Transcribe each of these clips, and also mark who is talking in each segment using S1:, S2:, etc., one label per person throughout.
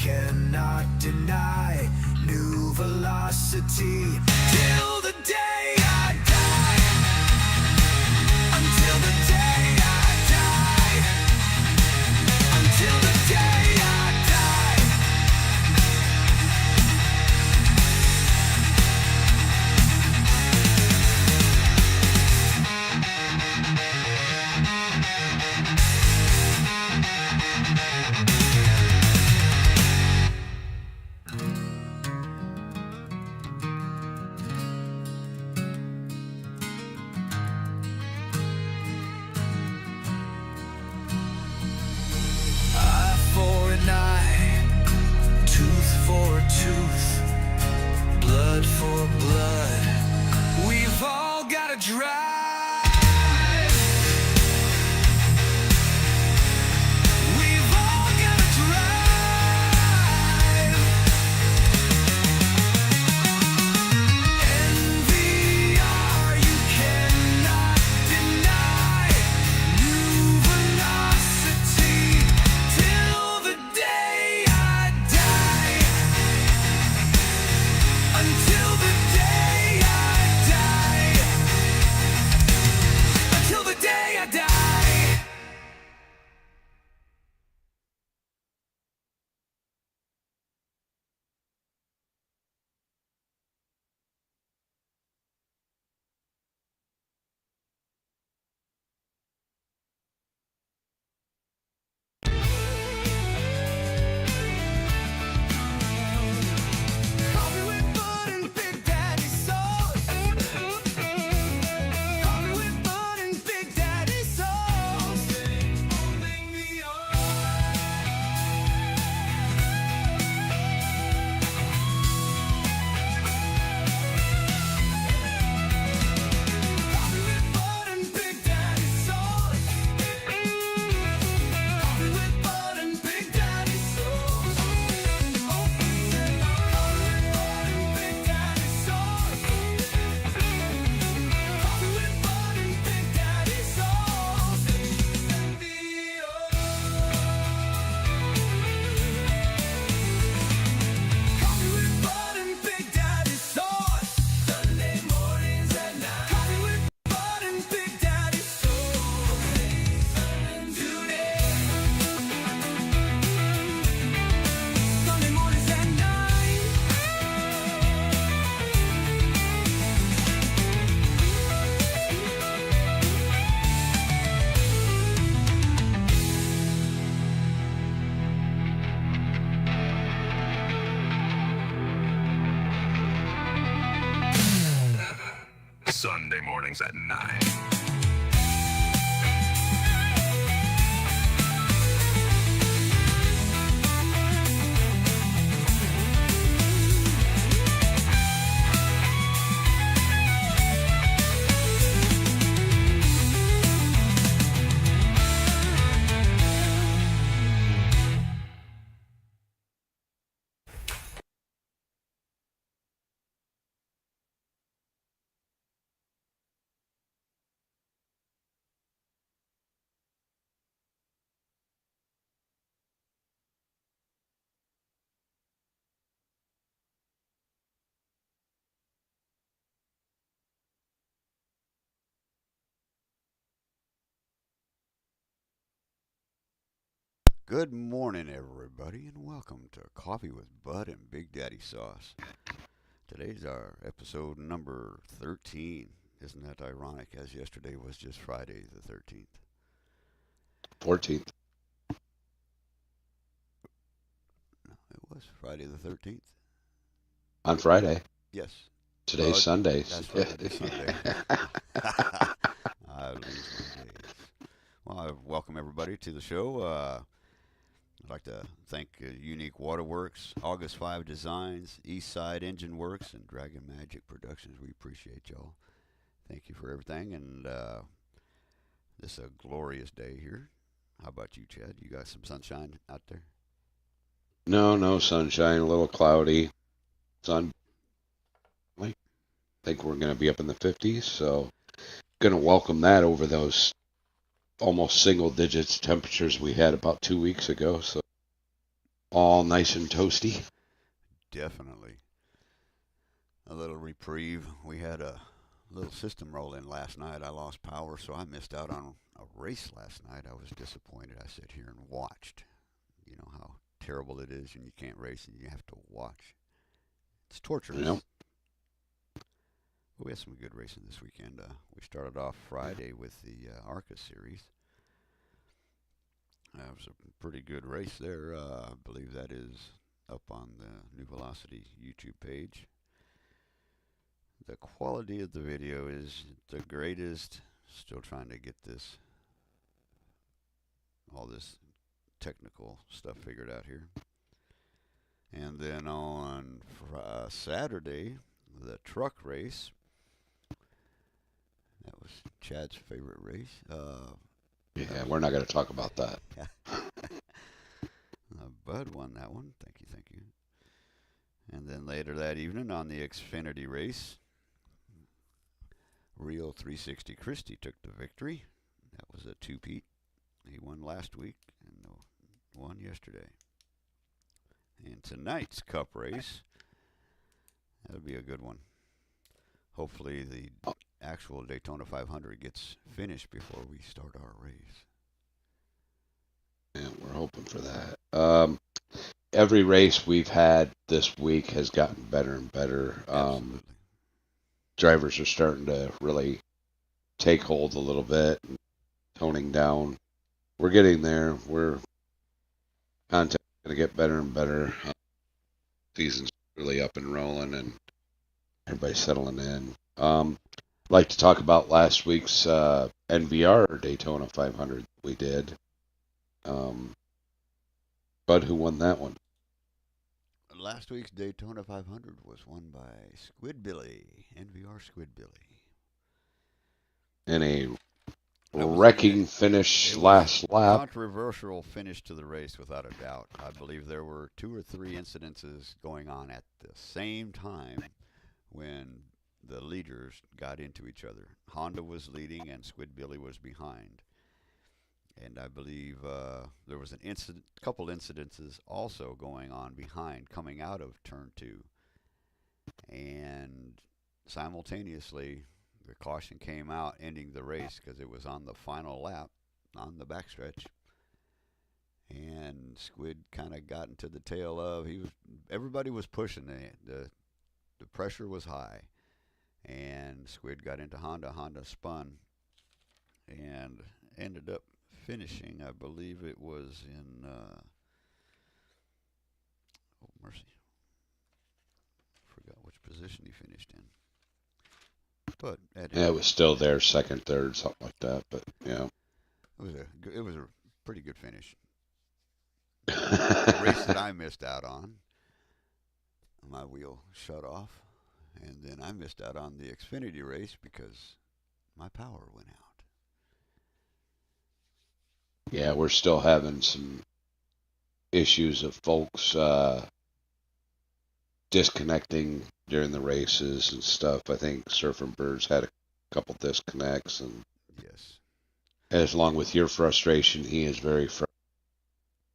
S1: cannot deny. New velocity till the day I die. Until the day I die. Until the day I die. Eye for an eye, tooth for a tooth, blood for blood. We've all got to drive. We've all got to drive. NVR, you cannot deny. New velocity till the day I die. Until the day I die. Until the day I die. Coffee with Bud and Big Daddy sauce. Coffee with Bud and Big Daddy sauce. Holding me on. Coffee with Bud and Big Daddy sauce. Coffee with Bud and Big Daddy sauce. Coffee with Bud and Big Daddy sauce. Coffee with Bud and Big Daddy sauce. Coffee with Bud and Big Daddy sauce. Sunday mornings at 9. Coffee with Bud and Big Daddy sauce. Today. Sunday mornings at 9.
S2: Sunday mornings at 9.
S3: Good morning, everybody, and welcome to Coffee with Bud and Big Daddy Sauce. Today's our episode number 13. Isn't that ironic, as yesterday was just Friday the 13th?
S4: 14th.
S3: No, it was Friday the 13th.
S4: On Friday.
S3: Yes.
S4: Today's Sunday.
S3: That's right, it is Sunday. I lose my days. Well, I welcome everybody to the show. I'd like to thank Unique Waterworks, August 5 Designs, Eastside Engine Works, and Dragon Magic Productions. We appreciate y'all. Thank you for everything. And this is a glorious day here. How about you, Chad? You got some sunshine out there?
S4: No sunshine, a little cloudy. Sun. I think we're going to be up in the 50s, so going to welcome that over those almost single digits temperatures we had about 2 weeks ago. So all nice and toasty.
S3: Definitely. A little reprieve. We had a little system roll in last night. I lost power, so I missed out on a race last night. I was disappointed. I sat here and watched. You know how terrible it is when you can't race and you have to watch. It's torturous.
S4: Yep.
S3: But we had some good racing this weekend. We started off Friday with the ARCA series. That was a pretty good race there. I believe that is up on the New Velocity YouTube page. The quality of the video is the greatest. Still trying to get all this technical stuff figured out here. And then on Saturday, the truck race. That was Chad's favorite race.
S4: Yeah, we're not going to talk about that.
S3: Bud won that one. Thank you, thank you. And then later that evening on the Xfinity race, Rio 360 Christie took the victory. That was a two-peat. He won last week and won yesterday. And tonight's Cup race, that'll be a good one. Hopefully the actual Daytona 500 gets finished before we start our race.
S4: Yeah, we're hoping for that. Every race we've had this week has gotten better and better.
S3: Absolutely.
S4: Drivers are starting to really take hold a little bit, toning down. We're getting there. Content's going to get better and better. Season's really up and rolling, and everybody's settling in. I'd like to talk about last week's NVR Daytona 500 we did. Bud, who won that one?
S3: Last week's Daytona 500 was won by Squidbilly, NVR Squidbilly.
S4: In a wrecking finish last lap.
S3: Controversial finish to the race, without a doubt. I believe there were 2 or 3 incidences going on at the same time when the leaders got into each other. Honda was leading and Squidbilly was behind. And I believe there was couple incidences also going on behind, coming out of turn 2. And simultaneously, the caution came out, ending the race because it was on the final lap, on the backstretch. And Squid kind of got into the tail of. Everybody was pushing it. The pressure was high, and Squid got into Honda. Honda spun, and ended up finishing. I believe it was in. Oh mercy! Forgot which position he finished in. But
S4: Yeah, it was still there, second, third, something like that. But yeah,
S3: it was a pretty good finish. The race that I missed out on, my wheel shut off, and then I missed out on the Xfinity race because my power went out.
S4: yeah, we're still having some issues of folks disconnecting during the races and stuff. I think Surfing Birds had a couple disconnects, and
S3: Yes.
S4: as along with your frustration, he is very frustrated.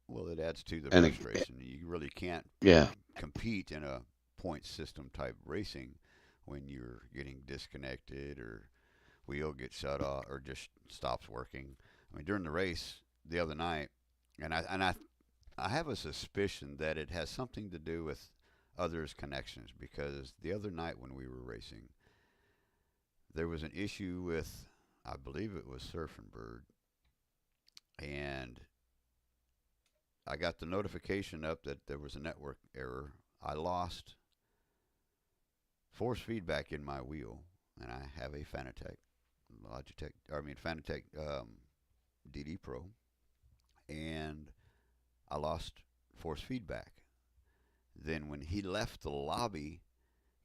S3: Well, it adds to the
S4: And
S3: frustration. You really can't
S4: yeah,
S3: compete in a point system type racing when you're getting disconnected or wheel gets shut off or just stops working. I mean, during the race the other night, and I have a suspicion that it has something to do with others' connections, because the other night when we were racing, there was an issue with, I believe it was Surfing Bird, and I got the notification up that there was a network error. I lost force feedback in my wheel, and I have a Fanatec Fanatec DD Pro, and I lost force feedback. Then when he left the lobby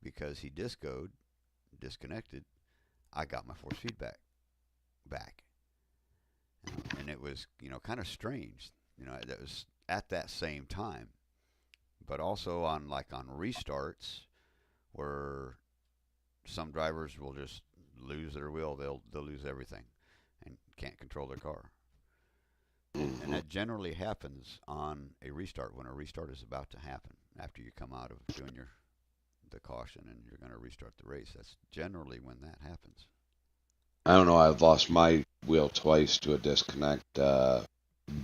S3: because he disconnected, I got my force feedback back. And it was, kind of strange. That was at that same time. But also on restarts where some drivers will just lose their wheel, they'll lose everything and can't control their car. And
S4: Hmm.
S3: that generally happens on a restart when a restart is about to happen after you come out of doing the caution and you're going to restart the race. That's generally when that happens.
S4: I don't know. I've lost my wheel twice to a disconnect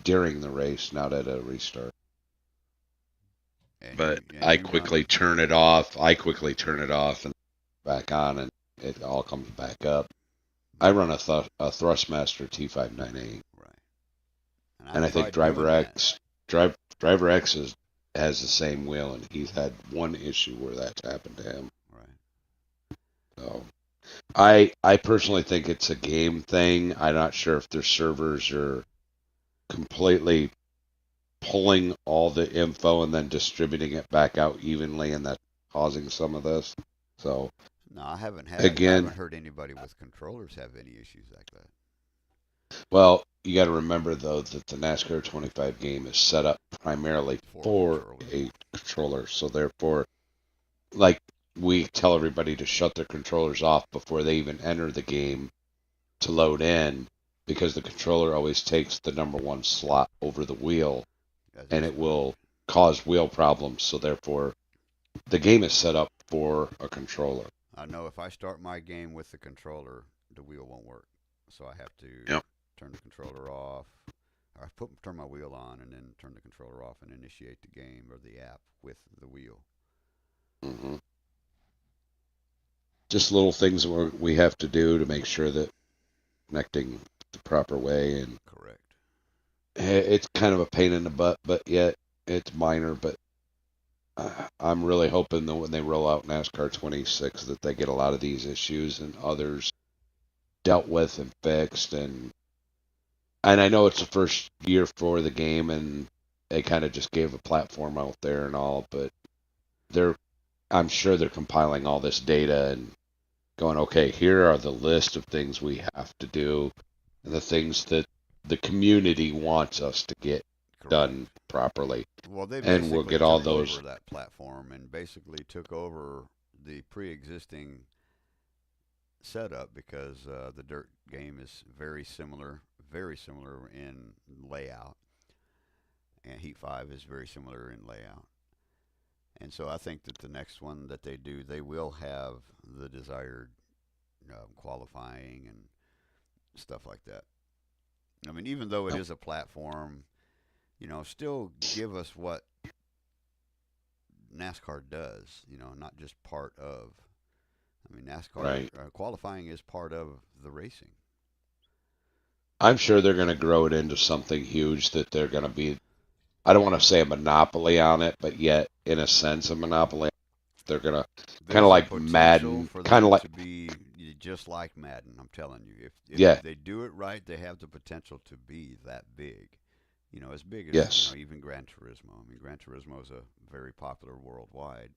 S4: during the race, not at a restart.
S3: And
S4: But
S3: you
S4: I
S3: run.
S4: quickly turn it off. I quickly turn it off and back on, and it all comes back up. I
S3: Yeah,
S4: run a Thrustmaster T598,
S3: right. And
S4: and
S3: I've
S4: I think
S3: tried doing that.
S4: Driver X has the same wheel, and he's had one issue where that's happened to him.
S3: Right.
S4: So I personally think it's a game thing. I'm not sure if their servers are completely pulling all the info and then distributing it back out evenly, and that's causing some of this. So
S3: No, I
S4: again,
S3: haven't heard anybody with controllers have any issues like that.
S4: well, you got to remember though that the NASCAR 25 game is set up primarily
S3: For
S4: for
S3: controllers.
S4: a controller. So therefore, like we tell everybody to shut their controllers off before they even enter the game to load in, because the controller always takes the number one slot over the wheel,
S3: As
S4: and
S3: it's
S4: it
S3: supposed
S4: will cause wheel problems. So therefore, the game is set up for a controller.
S3: I know if I start my game with the controller, the wheel won't work. So I have to
S4: Yep.
S3: turn the controller off. Or turn my wheel on and then turn the controller off and initiate the game or the app with the wheel.
S4: Hmm. Just little things that we have to do to make sure that connecting the proper way, and
S3: Correct.
S4: it's kind of a pain in the butt, but yet it's minor. But I'm really hoping that when they roll out NASCAR 26, that they get a lot of these issues and others dealt with and fixed. And I know it's the first year for the game, and they kind of just gave a platform out there and all, but they're I'm sure they're compiling all this data and going, okay, here are the list of things we have to do and the things that the community wants us to get done
S3: Correct.
S4: properly.
S3: Well, they
S4: And we'll
S3: basically
S4: get all
S3: took
S4: those.
S3: over that platform and basically took over the pre-existing setup because the dirt game is very similar in layout, and Heat 5 is very similar in layout. And so I think that the next one that they do, they will have the desired qualifying and stuff like that. I mean, even though it is a platform, still give us what NASCAR does, not just part of. I mean, NASCAR
S4: Right.
S3: qualifying is part of the racing.
S4: I'm sure they're going to grow it into something huge that they're going to be, I don't want to say a monopoly on it, but yet, in a sense, a monopoly. They're going to kind of
S3: There's the
S4: like
S3: potential
S4: Madden,
S3: for
S4: kind of
S3: them
S4: like,
S3: to be just like Madden. I'm telling you, if
S4: yeah,
S3: they do it right, they have the potential to be that big. As big as
S4: yes.
S3: even Gran Turismo. I mean, Gran Turismo is a very popular worldwide,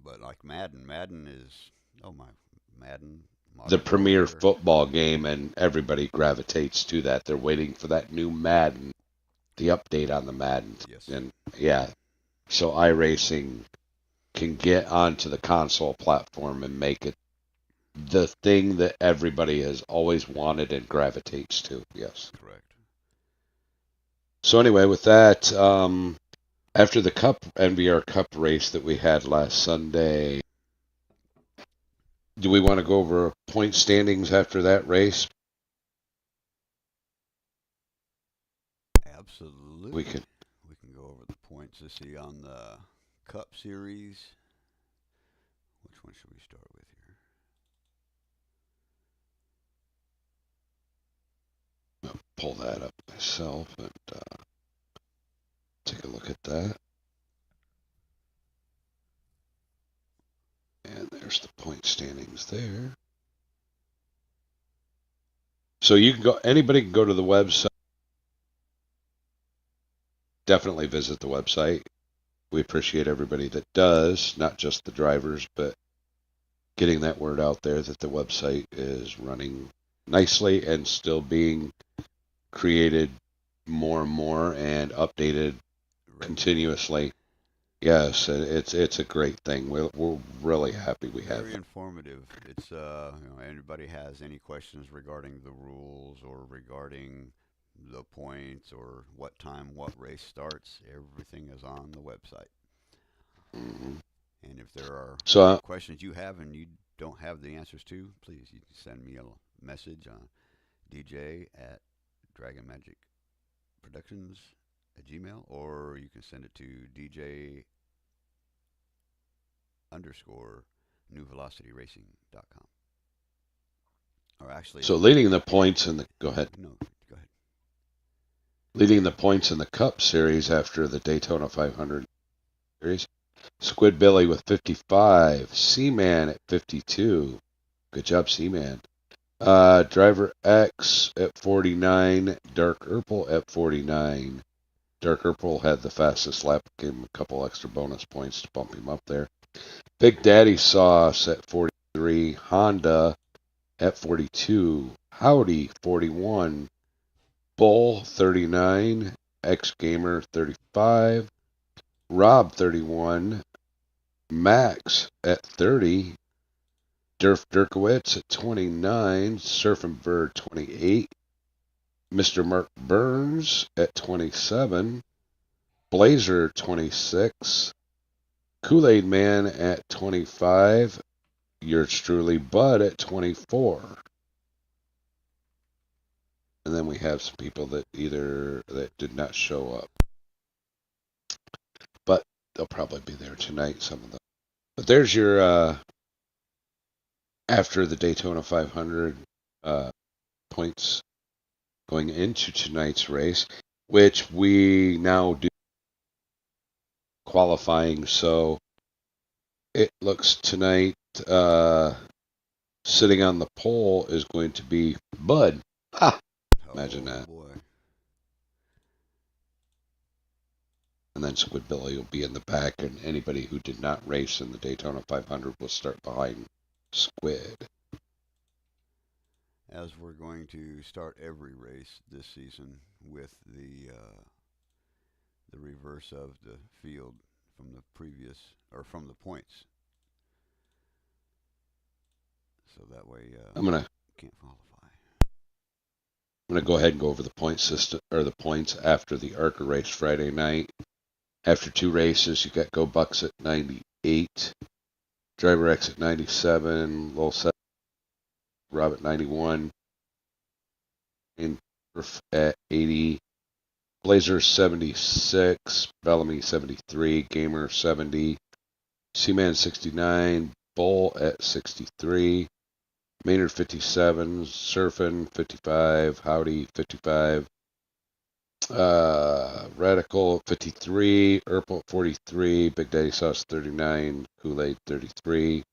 S3: but like Madden is Madden
S4: The
S3: Modern
S4: premier
S3: Warfare.
S4: football game, and everybody gravitates to that. They're waiting for that new Madden, the update on the Madden.
S3: Yes,
S4: And yeah, so iRacing can get onto the console platform and make it the thing that everybody has always wanted and gravitates to. Yes.
S3: correct.
S4: So anyway, with that, after the Cup NBR Cup race that we had last Sunday, do we want to go over point standings after that race? We
S3: Absolutely.
S4: can.
S3: We can go over the points to see on the Cup Series. Which one should we start with here?
S4: Pull that up myself and take a look at that. And there's the point standings there. So you can go. Anybody can go to the website. Definitely visit the website. We appreciate everybody that does, not just the drivers, but getting that word out there that the website is running nicely and still being created more and more and updated
S3: Regularly.
S4: continuously. Yes, it's a great thing. We're really happy we have
S3: Very
S4: that.
S3: informative. It's anybody has any questions regarding the rules or regarding the points or what time what race starts, everything is on the website.
S4: Hmm.
S3: And if there are
S4: So,
S3: questions you have and you don't have the answers to, please you can send me a message on DJ at Dragon Magic Productions at Gmail, or you can send it to DJ underscore newvelocityracing.com. Or actually,
S4: so leading the points in the go ahead,
S3: no, go ahead.
S4: leading the points in the Cup Series after the Daytona 500 Series. Squid Billy with 55, Seaman at 52. Good job, Seaman. Driver X at 49, Dark Urple at 49. Dark Urple had the fastest lap, gave him a couple extra bonus points to bump him up there. Big Daddy Sauce at 43, Honda at 42, Howdy 41, Bull 39, X Gamer 35, Rob 31, Max at 30, Durf Dirkowitz at 29, Surfing Bird 28, Mr. Mark Burns at 27, Blazer 26, Kool-Aid Man at 25, yours truly Bud at 24. And then we have some people that did not show up, but they'll probably be there tonight, some of them. But there's your after the Daytona 500 points going into tonight's race, which we now do qualifying. So it looks tonight sitting on the pole is going to be Bud. Ha! Imagine
S3: Oh
S4: that.
S3: boy.
S4: And then Squid Billy will be in the back, and anybody who did not race in the Daytona 500 will start behind Squid.
S3: As we're going to start every race this season with the reverse of the field from the previous or from the points, so that way
S4: I'm gonna
S3: can't qualify.
S4: go ahead and go over the point system or the points after the ARCA race Friday night. After two races, you got Go Bucks at 98, Driver X at 97, Lowell 7, Rob at 91, and at 80, Blazer 76, Bellamy 73, Gamer 70, Seaman 69, Bull at 63, Maynard 57, Surfin 55, Howdy 55, Radical 53, Urple 43, Big Daddy Sauce 39, Kool-Aid 33,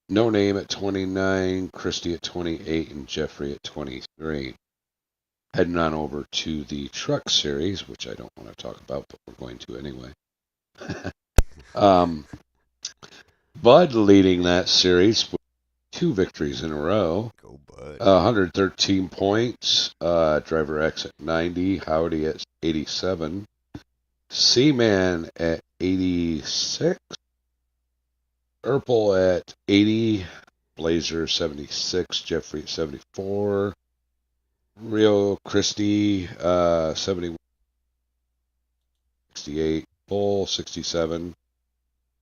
S4: No Name at 29, Christie at 28, and Jeffrey at 23. Heading on over to the Truck Series, which I don't want to talk about, but we're going to anyway. Bud leading that series with 2 victories in a row.
S3: Go Bud.
S4: 113 points. Driver X at 90. Howdy at 87. Seaman at 86. Urple at 80. Blazer 76. Jeffrey at 74. Rio Christie 71. 68. Bull 67.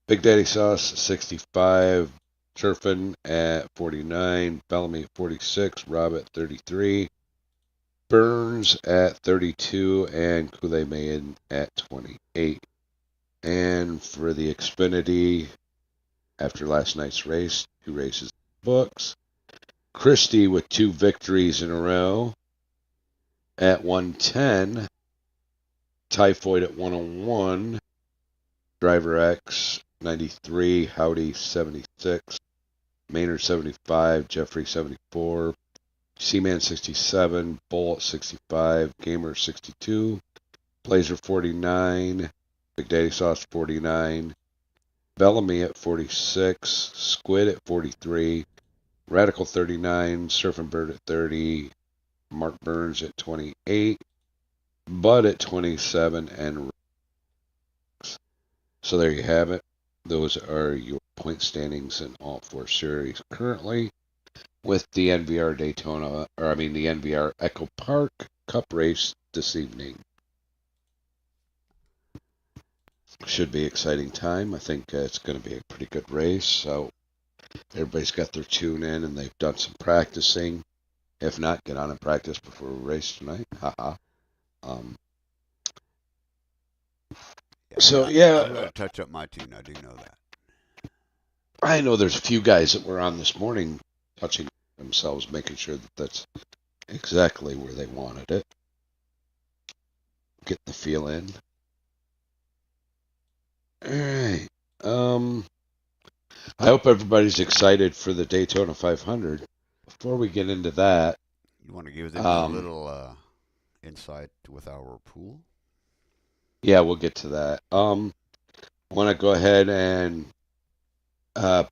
S4: Big Daddy Sauce 65. Surfin at 49, Bellamy at 46, Rob at 33, Burns at 32, and Kool-Aid Man at 28. And for the Xfinity, after last night's race, 2 races in the books, Christie with 2 victories in a row at 110, Typhoid at 101, Driver X 93, Howdy 76, Maynard 75, Jeffrey 74, Seaman 67, Bull at 65, Gamer 62, Blazer 49, Big Daddy Sauce 49, Bellamy at 46, Squid at 43, Radical 39, Surfing Bird at 30, Mark Burns at 28, Bud at 27, and Rex. So there you have it. Those are your point standings in all 4 series currently, with the NVR Daytona, or I mean the NVR Echo Park Cup race this evening. Should be exciting time. I think it's going to be a pretty good race. So everybody's got their tune in and they've done some practicing. If not, get on and practice before we race tonight. Haha. Um, so
S3: I'm going
S4: yeah,
S3: to touch up my tune. I do know that.
S4: I know there's a few guys that were on this morning touching themselves, making sure that that's exactly where they wanted it. Get the feel in. All right. I hope everybody's excited for the Daytona 500. Before we get into that,
S3: You want to give them a little insight with our pool?
S4: yeah, we'll get to that. I want to go ahead and uh,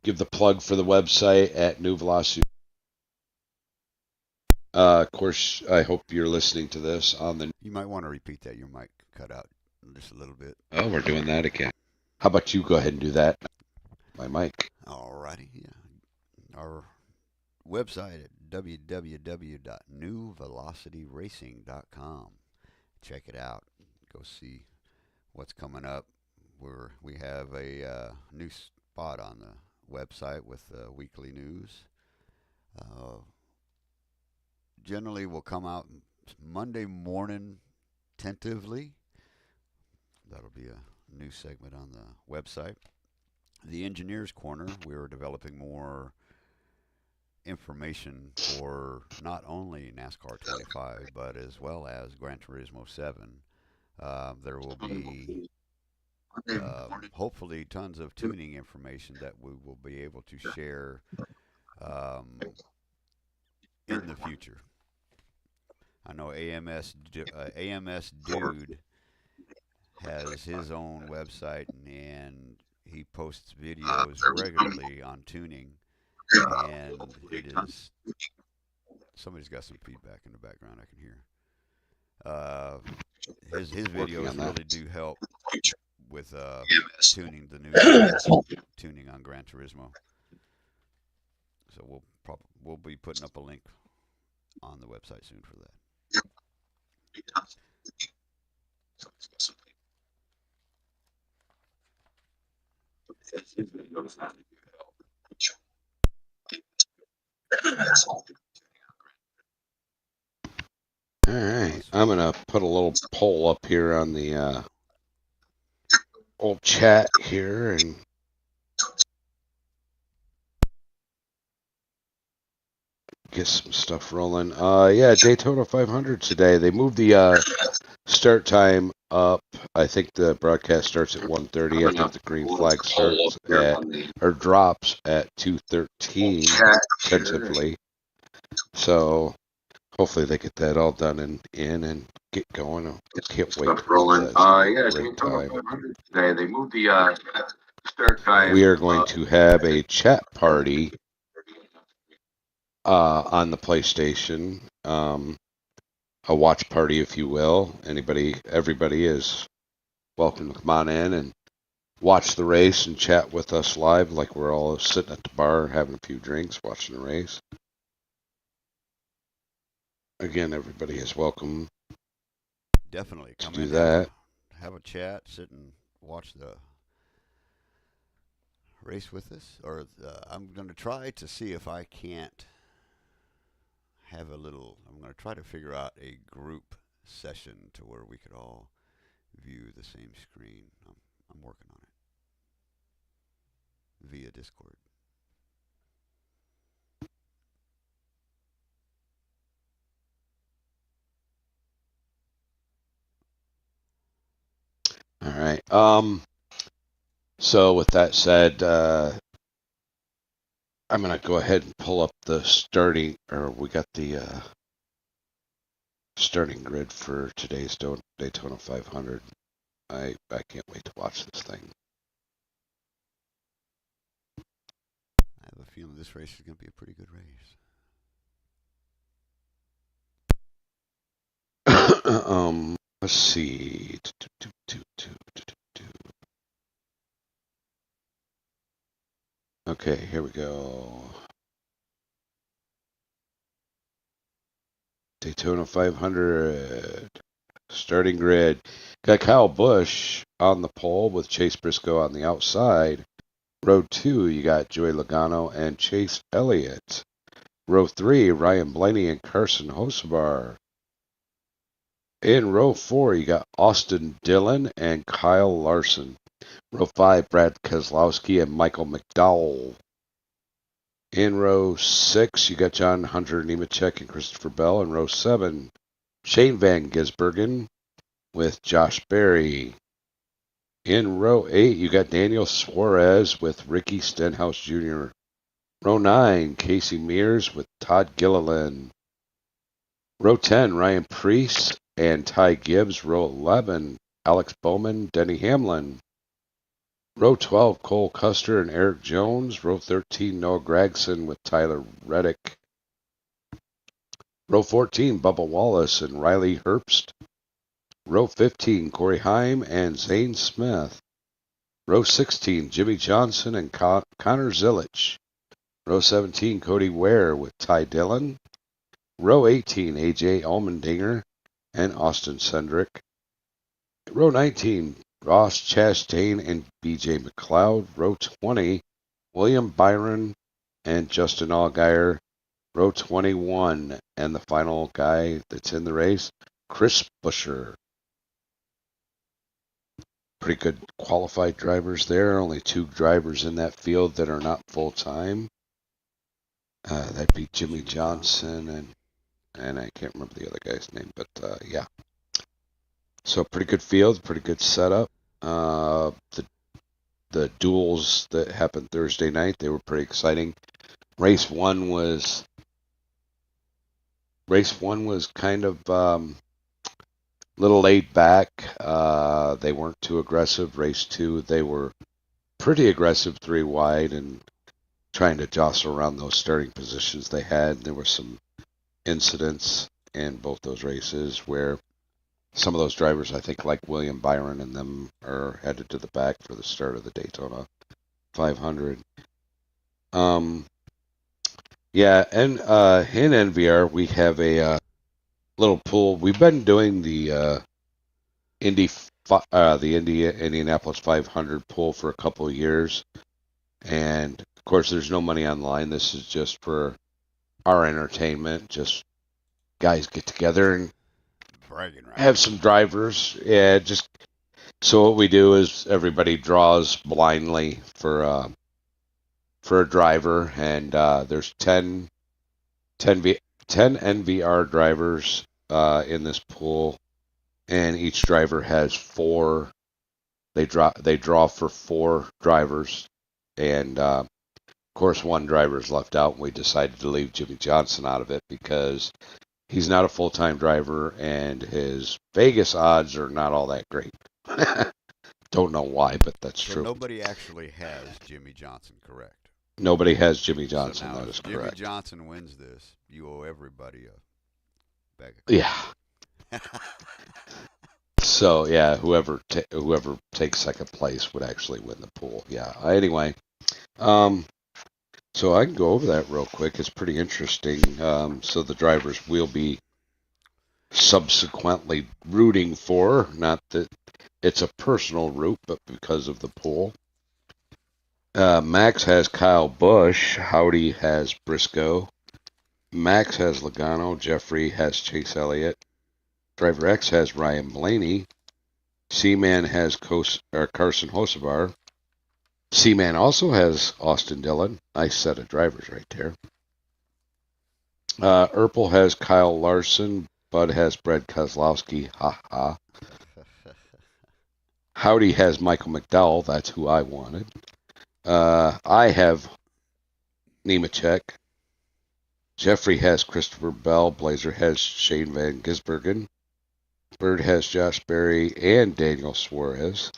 S4: give the plug for the website at New Velocity. Of course, I hope you're listening to this on the.
S3: You might want to repeat that. Your mic cut out just a little bit.
S4: Oh, we're doing that again. How about you go ahead and do that? My mic.
S3: Alrighty, yeah. Our website at www.newvelocityracing.com. Check it out. Go see what's coming up. We have a new spot on the website with weekly news. Uh, Generally, will come out Monday morning tentatively. That'll be a new segment on the website. The Engineers Corner, we're developing more information for not only NASCAR 25, but as well as Gran Turismo 7. There will be hopefully tons of tuning information that we will be able to share in the future. I know AMS Dude has his own website and he posts videos regularly on tuning, and it is somebody's got some feedback in the background I can hear. His
S4: Working on
S3: videos
S4: that.
S3: really do help with tuning the new stuff, tuning on Gran Turismo. So we'll be putting up a link on the website soon for that.
S4: All right.
S3: Awesome.
S4: I'm going to put a little poll up here on the old chat here and get some stuff rolling. Yeah, Daytona 500 today. They moved the start time up. I think the broadcast starts at 1:30. I think the green flag starts at or drops at 2:13 tentatively. So hopefully they get that all done and get going. I can't wait to watch that. It's gonna be a great time.
S2: Today they moved the start time.
S4: We are going to have a chat party on the PlayStation. A watch party, if you will. Everybody is welcome to come on in and watch the race and chat with us live, like we're all sitting at the bar having a few drinks, watching the race. Again, everybody is welcome
S3: Definitely
S4: to
S3: come
S4: do
S3: in,
S4: that.
S3: have a chat, sit and watch the race with us. Or I'm going to try to see if I can't have a little. I'm going to try to figure out a group session to where we could all view the same screen. I'm working on it via Discord.
S4: All right. So with that said, I'm gonna go ahead and pull up the starting, or we got the starting grid for today's Daytona 500. I can't wait to watch this thing.
S3: I have a feeling this race is going to be a pretty good race.
S4: Let's see. Okay, here we go. Daytona 500. Starting grid. Got Kyle Busch on the pole with Chase Briscoe on the outside. Row 2, you got Joey Logano and Chase Elliott. Row 3, Ryan Blaney and Carson Hocevar. In row 4, you got Austin Dillon and Kyle Larson. Row 5, Brad Keselowski and Michael McDowell. In row 6, you got John Hunter Nemechek and Christopher Bell. In row 7, Shane Van Gisbergen with Josh Berry. In row 8, you got Daniel Suarez with Ricky Stenhouse Jr. Row 9, Casey Mears with Todd Gilliland. Row 10, Ryan Preece and Ty Gibbs. Row 11, Alex Bowman, Denny Hamlin. Row 12, Cole Custer and Eric Jones. Row 13, Noah Gragson with Tyler Reddick. Row 14, Bubba Wallace and Riley Herbst. Row 15, Corey Heim and Zane Smith. Row 16, Jimmy Johnson and Connor Zillich. Row 17, Cody Ware with Ty Dillon. Row 18, AJ Allmendinger and Austin Cindric. Row 19, Ross Chastain and BJ McLeod. Row 20, William Byron and Justin Allgaier. Row 21, and the final guy that's in the race, Chris Buescher. Pretty good qualified drivers there. Only 2 drivers in that field that are not full-time. That'd be Jimmy Johnson and I can't remember the other guy's name, but yeah. So pretty good field, pretty good setup. The duels that happened Thursday night, they were pretty exciting. Race one was kind of little laid back. They weren't too aggressive. Race 2, they were pretty aggressive 3 wide and trying to jostle around those starting positions they had. There were some incidents in both those races where some of those drivers, I think like William Byron and them, are headed to the back for the start of the Daytona 500. Yeah, and in NVR we have a little pool. We've been doing the Indianapolis 500 pool for a couple of years, and of course there's no money on the line. This is just for our entertainment. Just guys get together and
S3: Bragging rights.
S4: have some drivers. Yeah, just so what we do is everybody draws blindly for a driver, and there's 10 NVR drivers in this pool, and each driver has 4. They draw for 4 drivers, and of course one driver is left out, and we decided to leave Jimmy Johnson out of it because he's not a full-time driver, and his Vegas odds are not all that great. Don't know why, but that's
S3: So
S4: true.
S3: nobody actually has Jimmy Johnson, correct?
S4: Nobody has Jimmy Johnson.
S3: So now
S4: That is
S3: if Jimmy
S4: correct.
S3: Johnson wins this, you owe everybody a bag of
S4: Yeah. So yeah, whoever takes second place would actually win the pool. Yeah. Anyway, so I can go over that real quick. It's pretty interesting. So the drivers will be subsequently rooting for, not that it's a personal route, but because of the pool. Max has Kyle Busch. Howdy has Briscoe. Max has Logano. Jeffrey has Chase Elliott. Driver X has Ryan Blaney. C-Man has Carson Hocevar. C-Man also has Austin Dillon. Nice set of drivers right there. Urple has Kyle Larson. Bud has Brad Keselowski. Ha ha. Howdy has Michael McDowell. That's who I wanted. I have Nemechek. Jeffrey has Christopher Bell. Blazer has Shane Van Gisbergen. Bird has Josh Berry and Daniel Suarez.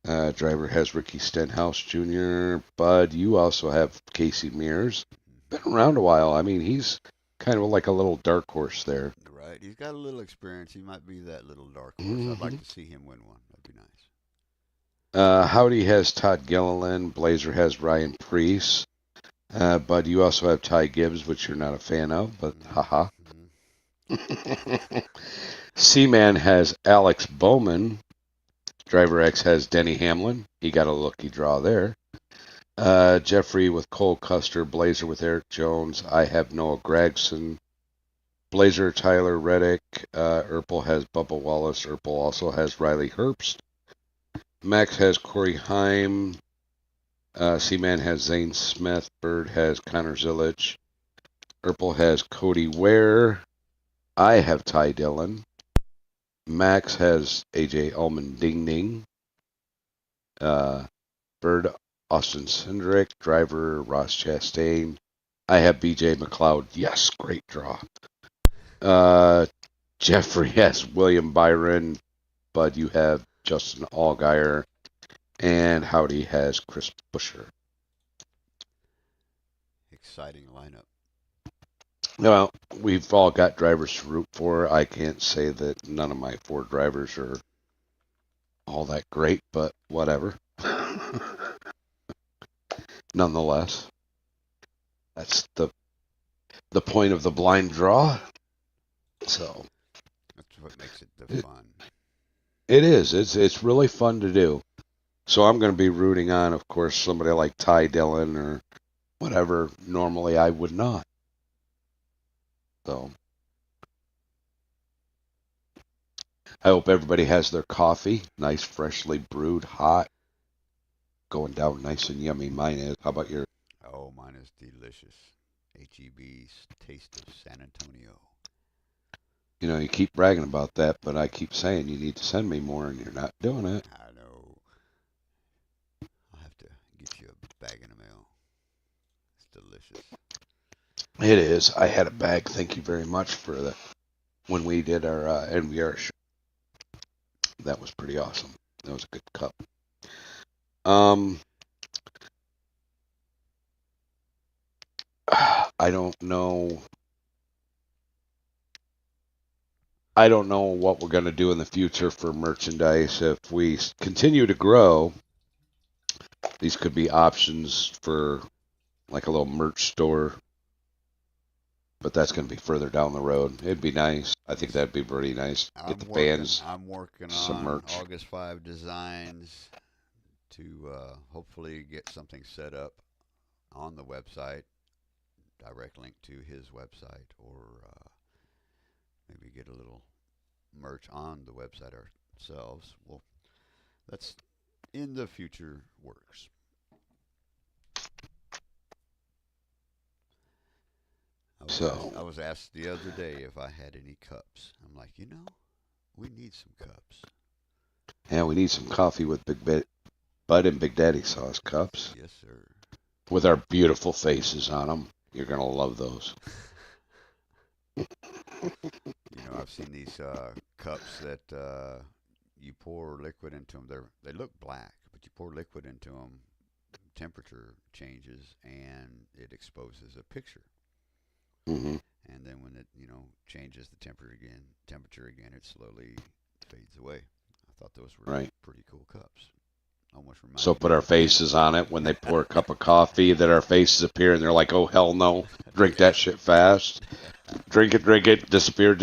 S4: Driver has Ricky Stenhouse Jr. Bud, you also have Casey Mears. Been around a while. I mean, he's kind of like a little dark horse there.
S3: Right. He's got a little experience. He might be that little dark horse. I'd like to see him win one. That'd be nice.
S4: Howdy has Todd Gilliland. Blazer has Ryan Preece. Bud, you also have Ty Gibbs, which you're not a fan of, but haha. C-Man has Alex Bowman. Driver X has Denny Hamlin. He got a lucky draw there. Jeffrey with Cole Custer. Blazer with Eric Jones. I have Noah Gregson. Blazer, Tyler Reddick. Erpel has Bubba Wallace. Erpel also has Riley Herbst. Max has Corey Heim. C-Man has Zane Smith. Bird has Connor Zillich. Erpel has Cody Ware. I have Ty Dillon. Max has AJ Allman Ding Ding. Bird, Austin Cindric. Driver, Ross Chastain. I have BJ McLeod. Yes, great draw. Jeffrey has William Byron. Bud, you have Justin Allgaier. And Howdy has Chris Buescher.
S3: Exciting lineup.
S4: Well, we've all got drivers to root for. I can't say that none of my 4 drivers are all that great, but whatever. Nonetheless, that's the point of the blind draw. So
S3: That's what makes it the fun.
S4: it is. It's really fun to do. So I'm going to be rooting on, of course, somebody like Ty Dillon or whatever. Normally I would not. So I hope everybody has their coffee, nice, freshly brewed, hot, going down nice and yummy. Mine is. How about your?
S3: Oh, mine is delicious. HEB's Taste of San Antonio.
S4: You know, you keep bragging about that, but I keep saying you need to send me more, and you're not doing it.
S3: I know. I'll have to get you a bag in the mail. It's delicious.
S4: It is. I had a bag. Thank you very much for when we did our NVR show. That was pretty awesome. That was a good cup. I don't know. I don't know what we're going to do in the future for merchandise. If we continue to grow, these could be options for like a little merch store. But that's going to be further down the road. It'd be nice. I think that'd be pretty nice. Get the fans
S3: I'm working
S4: some
S3: on
S4: merch.
S3: August 5 designs to hopefully get something set up on the website, direct link to his website, or maybe get a little merch on the website ourselves. Well, that's in the future works. I was asked the other day if I had any cups. I'm like, we need some cups.
S4: Yeah, we need some coffee with Bud and Bigdaddysauce cups
S3: Yes, sir.
S4: with our beautiful faces on them. You're going to love those.
S3: I've seen these cups that you pour liquid into them. They look black, but you pour liquid into them, temperature changes, and it exposes a picture.
S4: Mm-hmm.
S3: And then when it, changes the temperature again, it slowly fades away. I thought those were
S4: Right.
S3: pretty cool cups. Almost reminds
S4: So
S3: me
S4: put
S3: of
S4: our
S3: a pen.
S4: faces on it when they pour a cup of coffee, that our faces appear, and they're like, oh, hell no. Drink that shit fast. Drink it, disappear.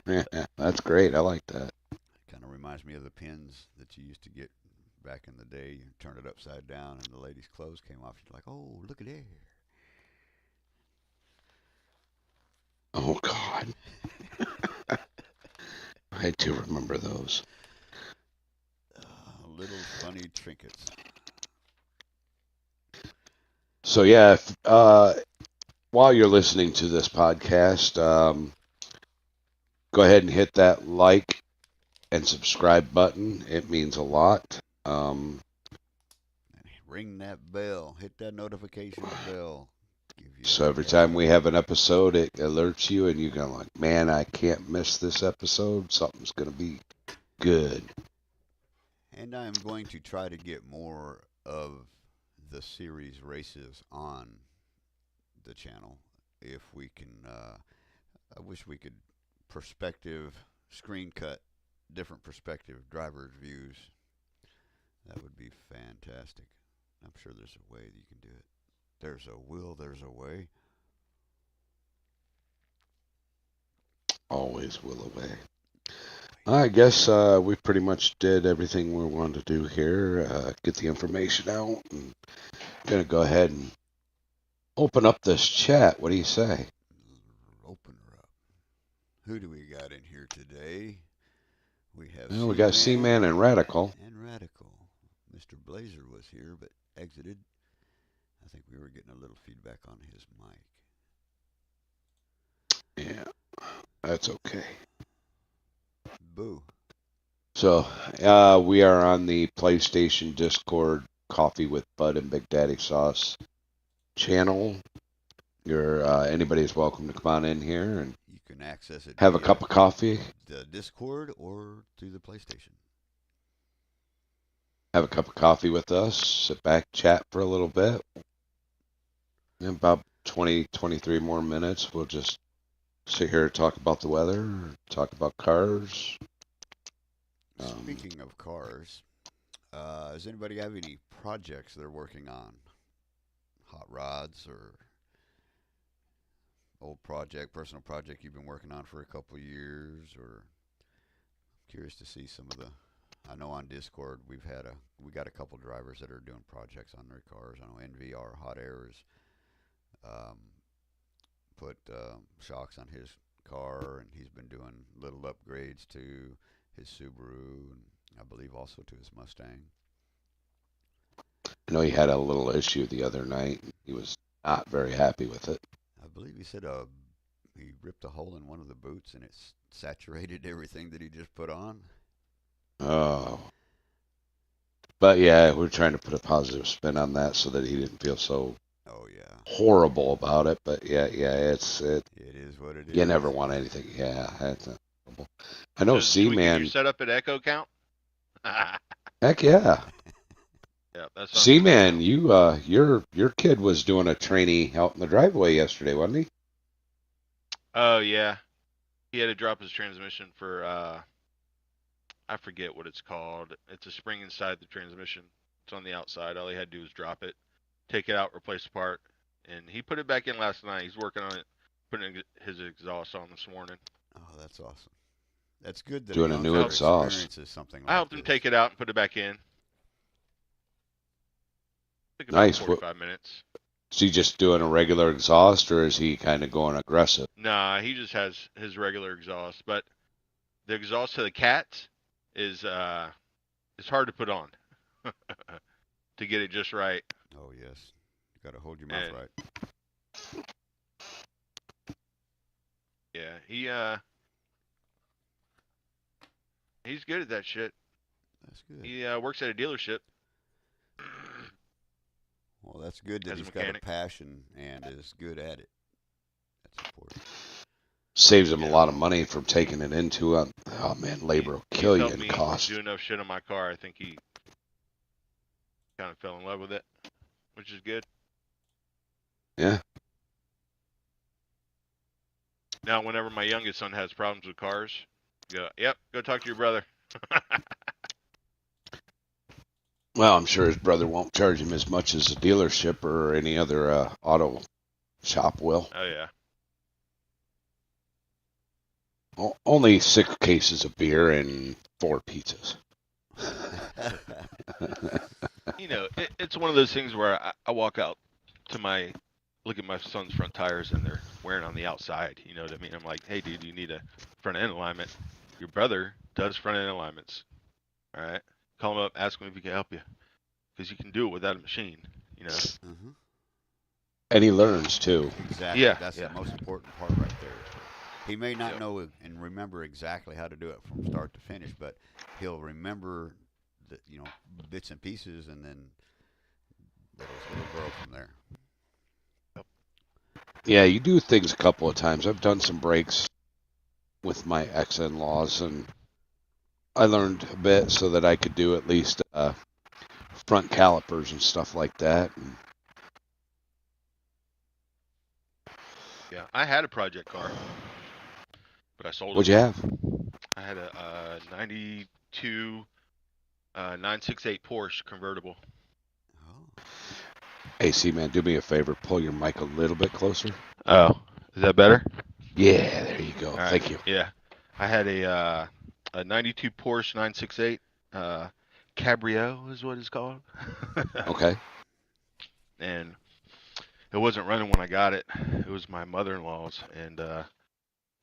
S4: Yeah, that's great. I like that.
S3: Kind of reminds me of the pins that you used to get back in the day. You turn it upside down, and the lady's clothes came off. You're like, oh, look at there.
S4: Oh, God. I do remember those.
S3: Little funny trinkets.
S4: So, yeah, while you're listening to this podcast, go ahead and hit that like and subscribe button. It means a lot.
S3: Ring that bell. Hit that notification bell.
S4: So every time we have an episode, it alerts you, and you're going like, man, I can't miss this episode. Something's going to be good.
S3: And I'm going to try to get more of the series races on the channel. If we can, I wish we could screen cut, different perspective drivers' views. That would be fantastic. I'm sure there's a way that you can do it. There's a will, there's a way.
S4: Always will away. I guess we pretty much did everything we wanted to do here. Get the information out. And gonna go ahead and open up this chat. What do you say?
S3: Open her up. Who do we got in here today? We have
S4: Well, we got Seaman and Radical.
S3: And Radical. Mr. Blazer was here but exited. I think we were getting a little feedback on his mic.
S4: Yeah, that's okay.
S3: Boo.
S4: So we are on the PlayStation Discord Coffee with Bud and Bigdaddysauce channel. Anybody's welcome to come on in here and
S3: You can access it
S4: have a
S3: via
S4: cup of coffee.
S3: the Discord or through the PlayStation.
S4: Have a cup of coffee with us. Sit back, chat for a little bit. In about 20, 23 more minutes, we'll just sit here and talk about the weather, talk about cars.
S3: Speaking of cars, does anybody have any projects they're working on? Hot rods or old project, personal project you've been working on for a couple of years, or curious to see some of the. I know on Discord we got a couple drivers that are doing projects on their cars. I know NVR Hot Airs put shocks on his car, and he's been doing little upgrades to his Subaru, and I believe also to his Mustang.
S4: I know he had a little issue the other night. He was not very happy with it.
S3: I believe he said he ripped a hole in one of the boots and it's saturated everything that he just put on.
S4: Oh. But yeah, we're trying to put a positive spin on that so that he didn't feel so horrible about it. But yeah, it
S3: is what it is.
S4: You never want anything. Yeah, that's horrible. I know
S5: C-Man. You set up an echo count?
S4: Heck yeah.
S5: Yeah, that's
S4: C-Man, your kid was doing a trainee out in the driveway yesterday, wasn't he?
S5: Oh yeah. He had to drop his transmission for I forget what it's called. It's a spring inside the transmission. It's on the outside. All he had to do was drop it, take it out, replace the part, and he put it back in last night. He's working on it, putting his exhaust on this morning.
S3: Oh, that's awesome. That's good that
S4: doing a new exhaust.
S3: Something like
S5: I helped him take it out and put it back in. Took about
S4: Nice.
S5: 45 minutes.
S4: Is he just doing a regular exhaust, or is he kind of going aggressive?
S5: Nah, he just has his regular exhaust, but the exhaust to the Cats is hard to put on to get it just right.
S3: Oh yes, you got to hold your mouth right.
S5: Yeah, he's good at that shit.
S3: That's good.
S5: He works at a dealership.
S3: Well, that's good that he's got a passion and is good at it. That's important.
S4: Saves him a lot of money from taking it into oh man, labor will kill you in cost.
S5: Do enough shit on my car. I think he kind of fell in love with it, which is good.
S4: Yeah.
S5: Now, whenever my youngest son has problems with cars, go talk to your brother.
S4: Well, I'm sure his brother won't charge him as much as a dealership or any other auto shop will.
S5: Oh yeah.
S4: Only 6 cases of beer and 4 pizzas.
S5: You know, it's one of those things where I walk out to look at my son's front tires and they're wearing on the outside. You know what I mean? I'm like, hey, dude, you need a front end alignment. Your brother does front end alignments. All right? Call him up, ask him if he can help you. Because you can do it without a machine, you know?
S3: Mm-hmm.
S4: And he learns, too.
S3: Exactly.
S5: Yeah.
S3: That's the most important part right there. He may not know and remember exactly how to do it from start to finish, but he'll remember the bits and pieces, and then it'll grow from there.
S4: Yeah, you do things a couple of times. I've done some brakes with my ex-in-laws, and I learned a bit so that I could do at least front calipers and stuff like that.
S5: Yeah, I had a project car, but I sold it.
S4: What'd you have?
S5: I had a 92 968 Porsche convertible.
S3: Oh.
S4: Hey, C-Man, do me a favor. Pull your mic a little bit closer.
S5: Oh, is that better?
S4: Yeah, there you go.
S5: All right.
S4: Thank you.
S5: Yeah. I had a 92 Porsche 968 Cabrio is what it's called.
S4: Okay.
S5: And it wasn't running when I got it. It was my mother-in-law's, and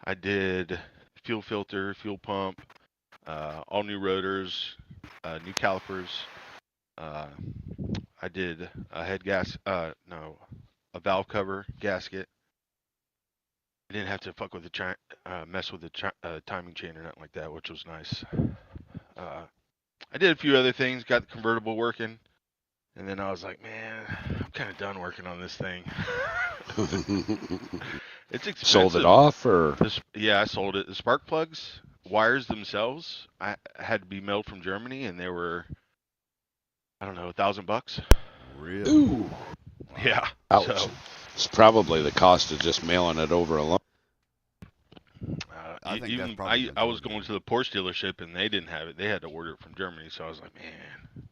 S5: I did fuel filter, fuel pump, all new rotors, new calipers. Uh, I did a head gas, no, a valve cover gasket. I didn't have to fuck with the mess with the timing chain or nothing like that, which was nice. Uh, I did a few other things, got the convertible working, and then I was like, man, I'm kind of done working on this thing. It's
S4: Sold it
S5: expensive.
S4: off, or
S5: Yeah, I sold it. The spark plugs, wires themselves, I had to be mailed from Germany, and they were, I don't know, $1,000.
S3: Really?
S4: ooh,
S5: Yeah.
S4: ouch.
S5: So
S4: It's probably the cost of just mailing it over alone.
S3: I think that's
S5: even
S3: probably
S5: I was
S3: majority
S5: going
S3: of
S5: to the Porsche dealership and they didn't have it. They had to order it from Germany. So I was like, man,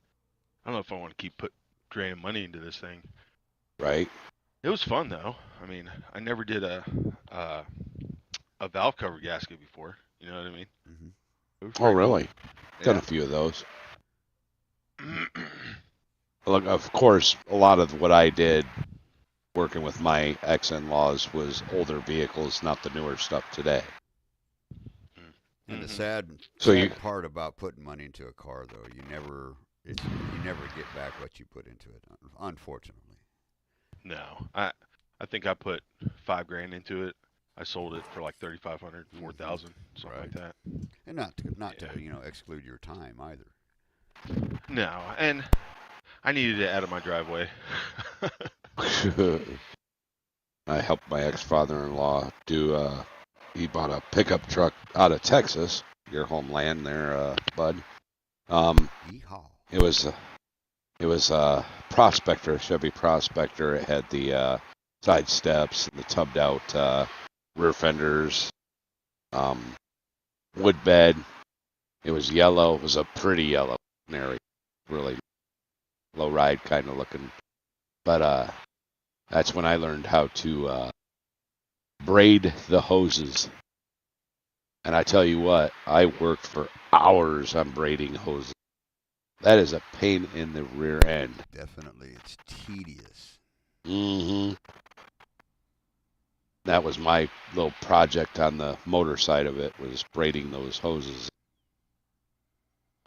S5: I don't know if I want to keep draining money into this thing.
S4: Right?
S5: It was fun though. I mean, I never did uh, a valve cover gasket before. You know what I mean?
S3: Mhm.
S5: It was
S4: Oh,
S5: pretty cool.
S4: really? Done a few of those. Look, of course, a lot of what I did working with my ex-in-laws was older vehicles, not the newer stuff today.
S3: And the
S5: Mhm.
S4: So
S3: sad part about putting money into a car, though, you never get back what you put into it. Unfortunately.
S5: No, I think I put $5,000 into it. I sold it for like 3,500, 4,000, something like
S3: Right.
S5: that.
S3: And not
S5: Yeah.
S3: to exclude your time either.
S5: No, and I needed it out of my driveway.
S4: I helped my ex-father-in-law do. He bought a pickup truck out of Texas, your homeland there, Bud.
S3: Yeehaw.
S4: It was a Prospector, Chevy Prospector. It had the side steps and the tubbed out rear fenders, um, wood bed. It was yellow. It was a pretty yellow canary, really low ride kind of looking. But that's when I learned how to braid the hoses. And I tell you what, I worked for hours on braiding hoses. That is a pain in the rear end.
S3: Definitely, it's tedious.
S4: Mm-hmm. That was my little project on the motor side of it, was braiding those hoses.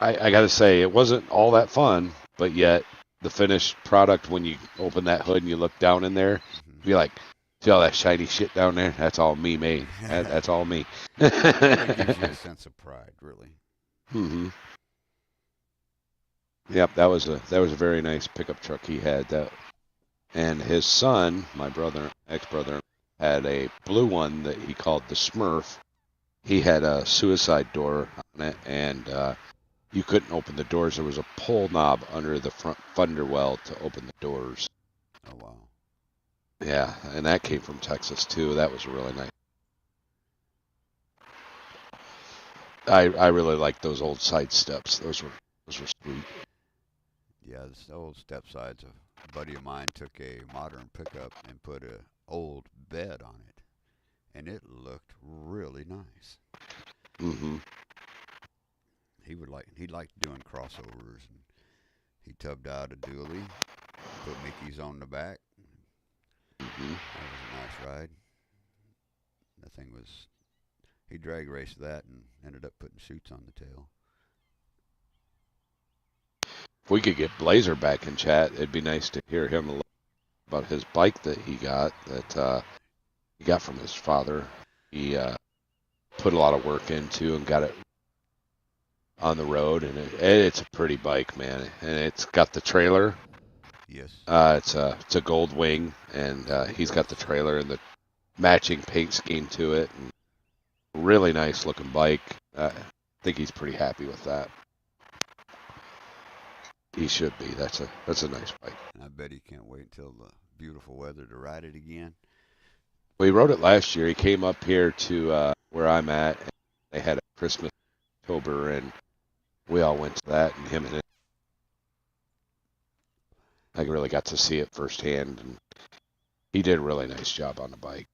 S4: I got to say, it wasn't all that fun, but yet the finished product, when you open that hood and you look down in there,
S3: Mhm.
S4: be like, see all that shiny shit down there? That's all me made. That's all me.
S3: It gives you a sense of pride, really.
S4: hmm Yep, that was a very nice pickup truck he had. That, and his son, my ex-brother, had a blue one that he called the Smurf. He had a suicide door on it, and you couldn't open the doors. There was a pull knob under the front fender well to open the doors.
S3: Oh wow.
S4: Yeah, and that came from Texas too. That was really nice. I really liked those old side steps. Those were sweet.
S3: Yeah, this old step sides. A buddy of mine took a modern pickup and put a old bed on it, and it looked really nice.
S4: hmm
S3: He liked doing crossovers, and he tubbed out a dually, put Mickey's on the back.
S4: hmm
S3: That was a nice ride. That thing was. He drag raced that and ended up putting shoots on the tail.
S4: If we could get Blazer back in chat, it'd be nice to hear him a little about his bike that he got from his father. He put a lot of work into and got it on the road, and it's a pretty bike, man. And it's got the trailer.
S3: Yes.
S4: It's a gold wing, and he's got the trailer and the matching paint scheme to it. And really nice looking bike. I think he's pretty happy with that. He should be. That's a nice bike.
S3: And I bet he can't wait until the beautiful weather to ride it again.
S4: We rode it last year. He came up here to where I'm at, and they had a Christmas in October, and we all went to that, and him and it. I really got to see it firsthand, and he did a really nice job on the bike.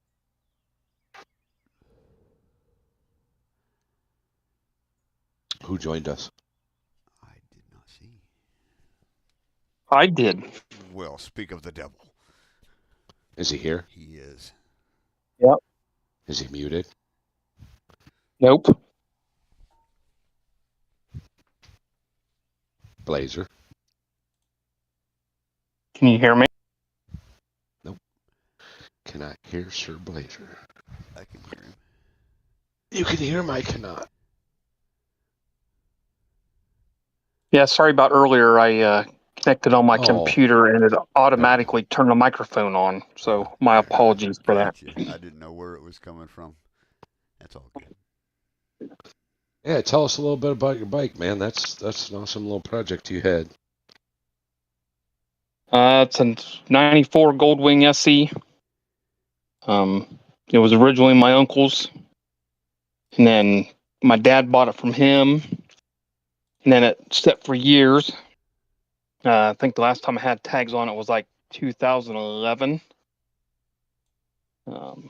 S4: Who joined us?
S3: I did not see.
S6: I did.
S3: Well, speak of the devil.
S4: Is he here?
S3: He is.
S4: Is he muted?
S6: Nope.
S4: Blazer?
S6: Can you hear me?
S4: Cannot hear Sir Blazer.
S3: I can hear him.
S4: You can hear him, I cannot.
S6: Yeah, sorry about earlier. I connected on my
S4: Oh.
S6: computer and it automatically turned the microphone on. So my apologies for that.
S3: Gotcha. I didn't know where it was coming from. That's all good.
S4: Yeah, tell us a little bit about your bike, man. That's an awesome little project you had.
S6: It's a 94 Goldwing SE. It was originally my uncle's, and then my dad bought it from him, and then it sat for years. I think the last time I had tags on it was like 2011.
S3: Wow.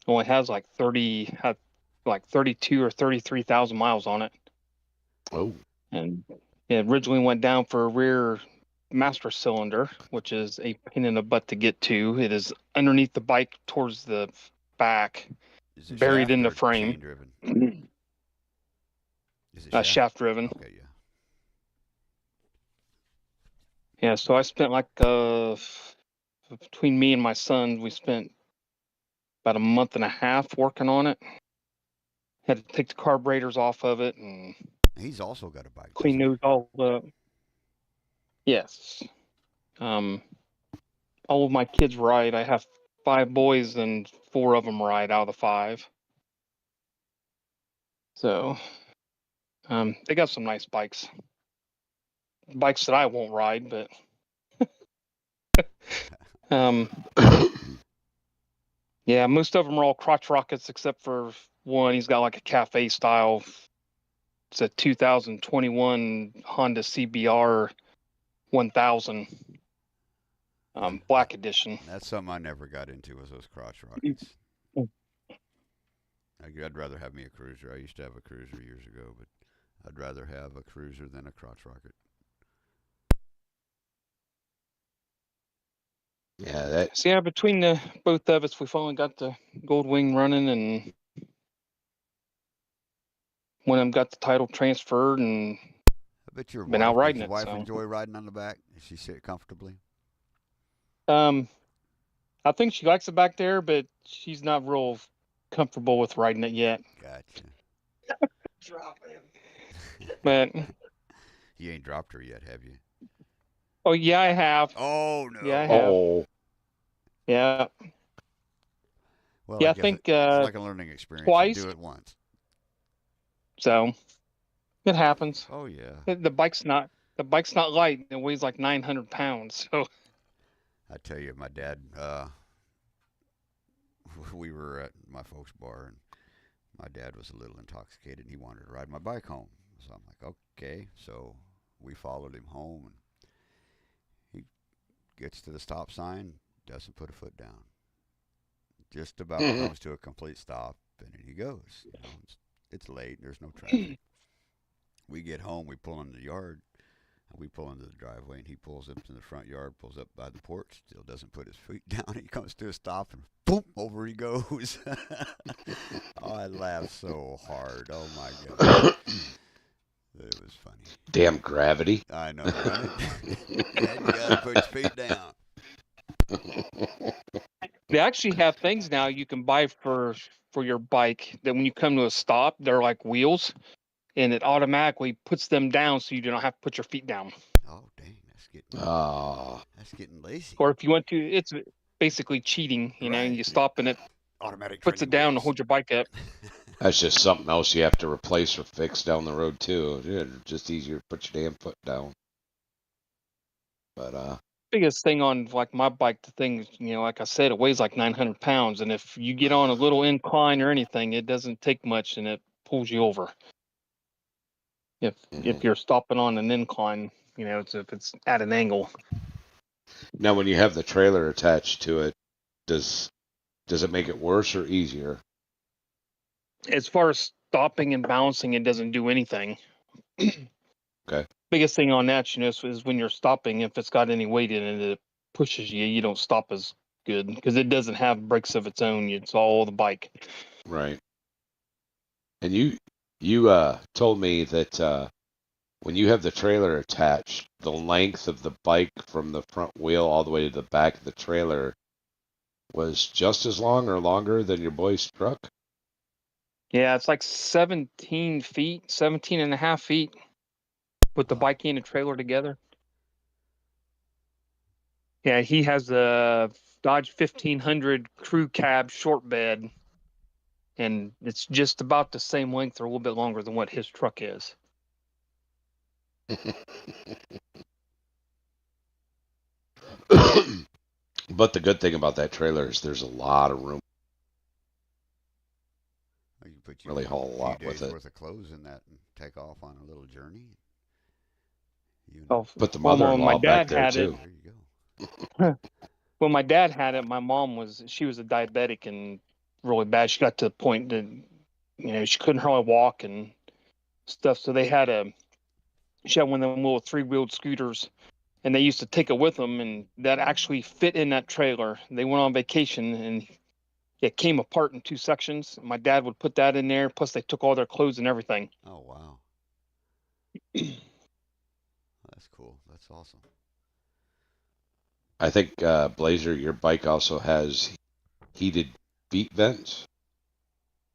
S6: Only has like 32 or 33,000 miles on it,
S4: Oh,
S6: and it originally went down for a rear master cylinder, which is a pain in the butt to get to. It is underneath the bike towards the back,
S3: Is it
S6: buried
S3: shaft
S6: in the
S3: or
S6: frame.
S3: chain driven? Is it
S6: Shaft driven.
S3: Okay, yeah.
S6: Yeah, so I spent like between me and my son, we spent about a month and a half working on it. Had to take the carburetors off of it and
S3: He's also got a bike.
S6: clean
S3: doesn't
S6: those all up. Yes. All of my kids ride. I have 5 boys and 4 of them ride out of the 5. So, they got some nice bikes. Bikes that I won't ride, but yeah, most of them are all crotch rockets except for one. He's got like a cafe style. It's a 2021 Honda CBR 1000, black edition.
S3: That's something I never got into, was those crotch rockets. I'd rather have me a cruiser. I used to have a cruiser years ago, but I'd rather have a cruiser than a crotch rocket.
S4: yeah,
S6: So yeah, between the both of us, we finally got the Goldwing running, and when I got the title transferred, and
S3: I bet your
S6: been
S3: wife,
S6: out
S3: does
S6: riding
S3: your
S6: it.
S3: wife
S6: So,
S3: enjoy riding on the back? Does she sit comfortably?
S6: I think she likes it back there, but she's not real comfortable with riding it yet.
S3: Gotcha.
S6: But
S3: You ain't dropped her yet, have you?
S6: oh yeah, I have.
S3: Oh no.
S6: Yeah, I have.
S4: oh,
S6: Yeah,
S3: Well,
S6: yeah.
S3: I
S6: I
S3: guess
S6: think
S3: it's like a learning experience.
S6: twice.
S3: You do it once.
S6: So it happens.
S3: Oh yeah.
S6: The bike's not light. It weighs like 900 pounds. So
S3: I tell you, my dad. We were at my folks' bar, and my dad was a little intoxicated, and he wanted to ride my bike home. So I'm like, okay. So we followed him home, and he gets to the stop sign, doesn't put a foot down. Just about comes to a complete stop, and then he goes. You know, it's late. There's no traffic. We get home. We pull in the yard. We pull into the driveway, and he pulls up to the front yard, pulls up by the porch, still doesn't put his feet down. He comes to a stop, and boom, over he goes. Oh, I laughed so hard. Oh, my God. It was funny.
S4: damn gravity.
S3: I know, right? Dad, you got to put your feet down.
S6: they actually have things now you can buy for your bike that when you come to a stop, they're like wheels, and it automatically puts them down so you don't have to put your feet down.
S3: Oh, dang, that's getting lazy.
S6: Or if you want to, it's basically cheating. You know,
S3: Right.
S6: you stop and it
S3: Automatic
S6: puts it
S3: training
S6: down to
S3: wheels.
S6: hold your bike up.
S4: That's just something else you have to replace or fix down the road too. Yeah, just easier to put your damn foot down. But
S6: Biggest thing on like my bike, the thing is, you know, like I said, it weighs like 900 pounds, and if you get on a little incline or anything, it doesn't take much, and it pulls you over. If you're stopping on an incline, you know, if it's at an angle.
S4: now when you have the trailer attached to it, does it make it worse or easier?
S6: As far as stopping and balancing, it doesn't do anything.
S4: Okay.
S6: Biggest thing on that, is when you're stopping, if it's got any weight in it, it pushes you. You don't stop as good because it doesn't have brakes of its own. It's all the bike.
S4: Right. And you told me that when you have the trailer attached, the length of the bike from the front wheel all the way to the back of the trailer was just as long or longer than your boy's truck?
S6: Yeah, it's like 17 feet, 17 and a half feet with the
S3: Wow.
S6: bike and the trailer together. Yeah, he has a Dodge 1500 crew cab short bed, and it's just about the same length or a little bit longer than what his truck is.
S4: But the good thing about that trailer is there's a lot of room.
S3: You can put
S4: Really haul a
S3: few
S4: lot with
S3: days
S4: it.
S3: worth of clothes in that and take off on a little journey. You
S6: Oh,
S4: Put the
S6: well, when my
S4: mother-in-law back
S6: dad
S4: there
S6: had it,
S4: too.
S3: there you go.
S6: when my dad had it, my mom was a diabetic and really bad. She got to the point that she couldn't hardly walk and stuff. So she had one of them little 3-wheeled scooters, and they used to take it with them, and that actually fit in that trailer. They went on vacation, and it came apart in 2 sections. My dad would put that in there. Plus, they took all their clothes and everything.
S3: Oh wow, that's cool. That's awesome.
S4: I think Blazer, your bike also has heated feet vents.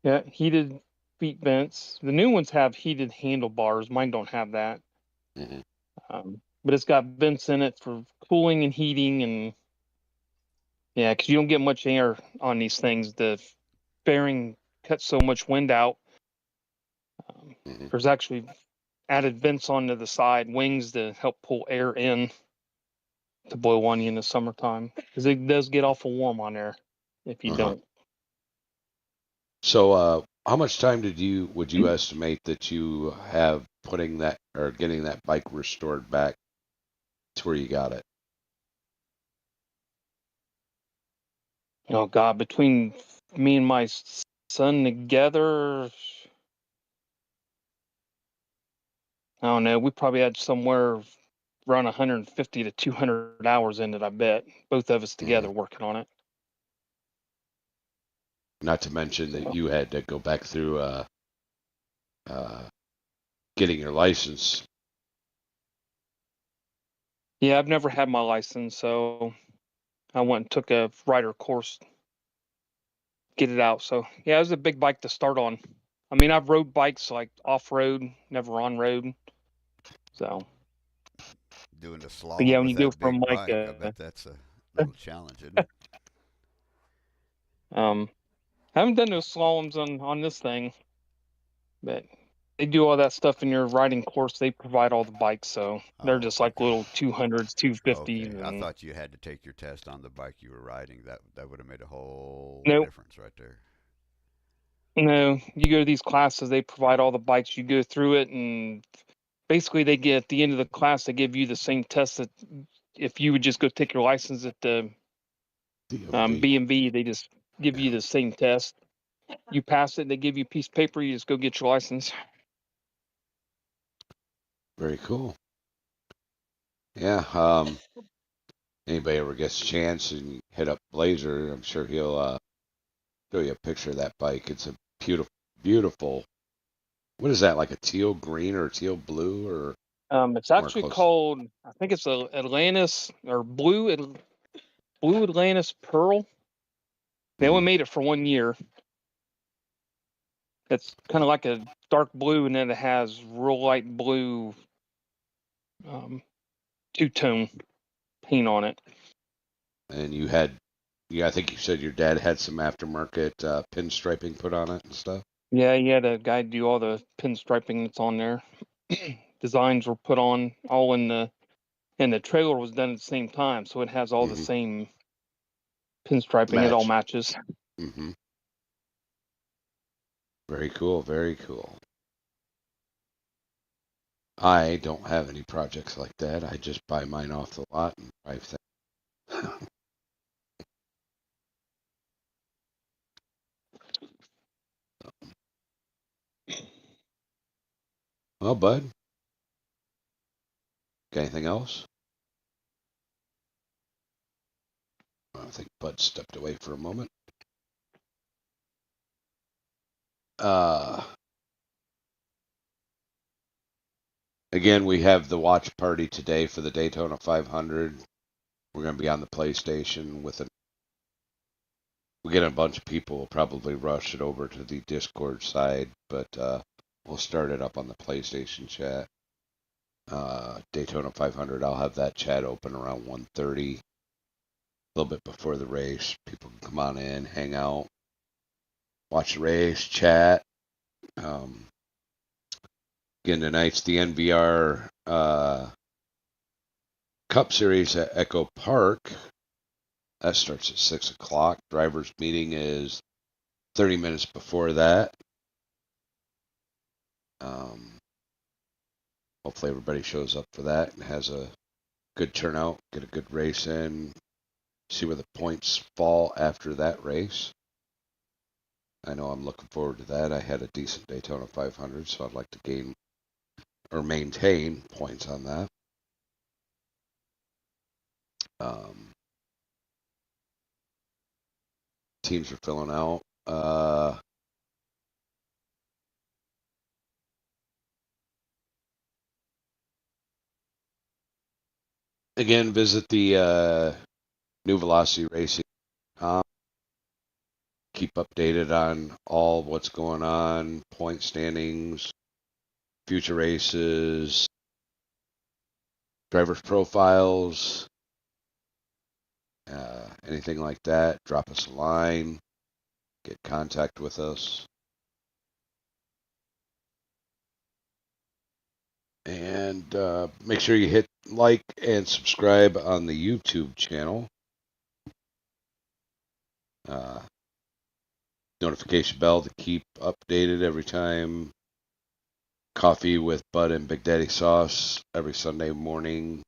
S6: Yeah, heated feet vents. The new ones have heated handlebars. Mine don't have that.
S4: Hmm.
S6: But it's got vents in it for cooling and heating, and yeah, because you don't get much air on these things. The fairing cuts so much wind out.
S4: Hmm.
S6: There's actually added vents onto the side wings to help pull air in to blow on you in the summertime because it does get awful warm on there if you
S4: Uh-huh.
S6: don't.
S4: So, how much time would you estimate that you have putting that or getting that bike restored back to where you got it?
S6: Oh God, between me and my son together, I don't know. We probably had somewhere around 150 to 200 hours in it. I bet both of us
S4: Hmm.
S6: together working on it.
S4: Not to mention that
S6: So,
S4: you had to go back through uh, getting your license.
S6: yeah, I've never had my license, so I went and took a rider course, get it out. So yeah, it was a big bike to start on. I mean, I've rode bikes like off road, never on road. So,
S3: Doing the
S6: but yeah,
S3: slalom
S6: when
S3: with
S6: you go
S3: that
S6: from
S3: big
S6: like
S3: bike, I bet that's a little challenge, isn't it?
S6: um, I haven't done no slaloms on this thing, but they do all that stuff in your riding course. They provide all the bikes, so they're
S3: Oh,
S6: just like
S3: okay.
S6: little 200s, 250s,
S3: Okay. I
S6: and
S3: thought you had to take your test on the bike you were riding. That would have made a whole
S6: no,
S3: difference right there.
S6: no. You go to these classes, they provide all the bikes. You go through it, and basically they get at the end of the class, they give you the same test that if you would just go take your license at the
S4: DMV.
S6: B&B, they just give
S3: Yeah.
S6: you the same test. You pass it, they give you a piece of paper. You just go get your license.
S4: Very cool. Yeah. Anybody ever gets a chance and hit up Blazer, I'm sure he'll show you a picture of that bike. It's a beautiful, beautiful. What is that? Like a teal green or teal blue or
S6: It's
S4: more
S6: actually
S4: close?
S6: called, I think it's a Atlantis or Blue Atlantis Pearl. They only
S4: Hmm.
S6: made it for 1 year. It's kind of like a dark blue, and then it has real light blue um, two-tone paint on it.
S4: And yeah, I think you said your dad had some aftermarket pinstriping put on it and stuff.
S6: Yeah, yeah, the guy do all the pinstriping that's on there. Designs were put on all in the and the trailer was done at the same time, so it has all the
S4: Hmm.
S6: same pinstriping. It all
S4: Match.
S6: matches.
S4: Hmm. Very cool. Very cool. I don't have any projects like that. I just buy mine off the lot and drive things. Well, Bud, got anything else? I think Bud stepped away for a moment. Again, we have the watch party today for the Daytona 500. We're going to be on the PlayStation with a. We get a bunch of people. We'll probably rush it over to the Discord side, but we'll start it up on the PlayStation chat. Daytona 500. I'll have that chat open around 1:30, a little bit before the race. People can come on in, hang out, watch the race, chat. Again, tonight's the NVR Cup Series at Echo Park. That starts at 6 o'clock. Drivers' meeting is 30 minutes before that. Hopefully everybody shows up for that and has a good turnout, get a good race in, see where the points fall after that race. I know I'm looking forward to that. I had a decent Daytona 500, so I'd like to gain or maintain points on that. Teams are filling out. Again, visit the New Velocity Racing. Keep updated on all what's going on, point standings, future races, drivers' profiles, anything like that. Drop us a line, get contact with us. And make sure you hit like and subscribe on the YouTube channel. Notification bell to keep updated every time. Coffee with Bud and Bigdaddysauce every Sunday morning,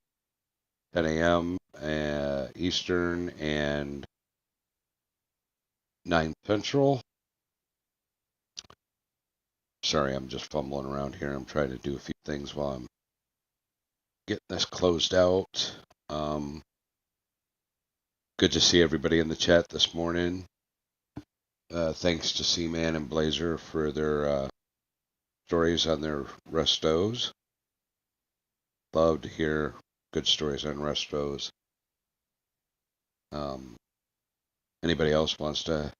S4: 10 a.m. Eastern and 9 Central. Sorry, I'm just fumbling around here. I'm trying to do a few things while I'm getting this closed out. Good to see everybody in the chat this morning. Thanks to Seaman and Blazer for their stories on their restos. Love to hear good stories on restos. Anybody else wants to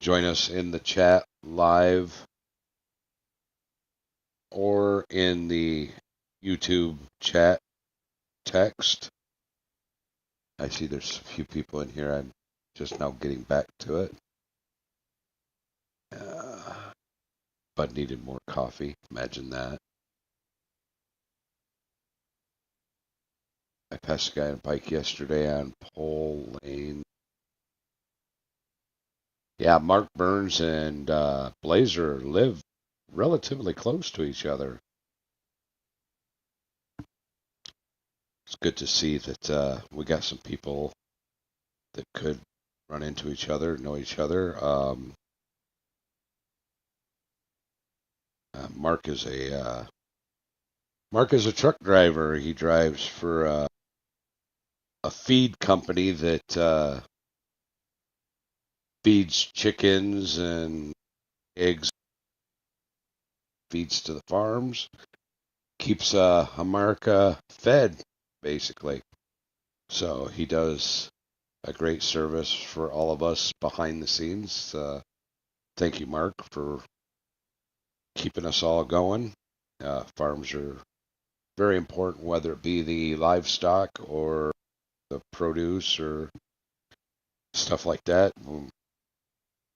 S4: join us in the chat live or in the YouTube chat text? I see there's a few people in here. I'm just now getting back to it. Bud needed more coffee. Imagine that. I passed a guy on a bike yesterday on Pole Lane. Yeah, Mark Burns and Blazer live relatively close to each other. It's good to see that we got some people that could run into each other, know each other. Mark is a truck driver. He drives for a feed company that feeds chickens and eggs, feeds to the farms, keeps America fed, basically. So he does a great service for all of us behind the scenes. Thank you, Mark, for keeping us all going. Farms are very important, whether it be the livestock or the produce or stuff like that. A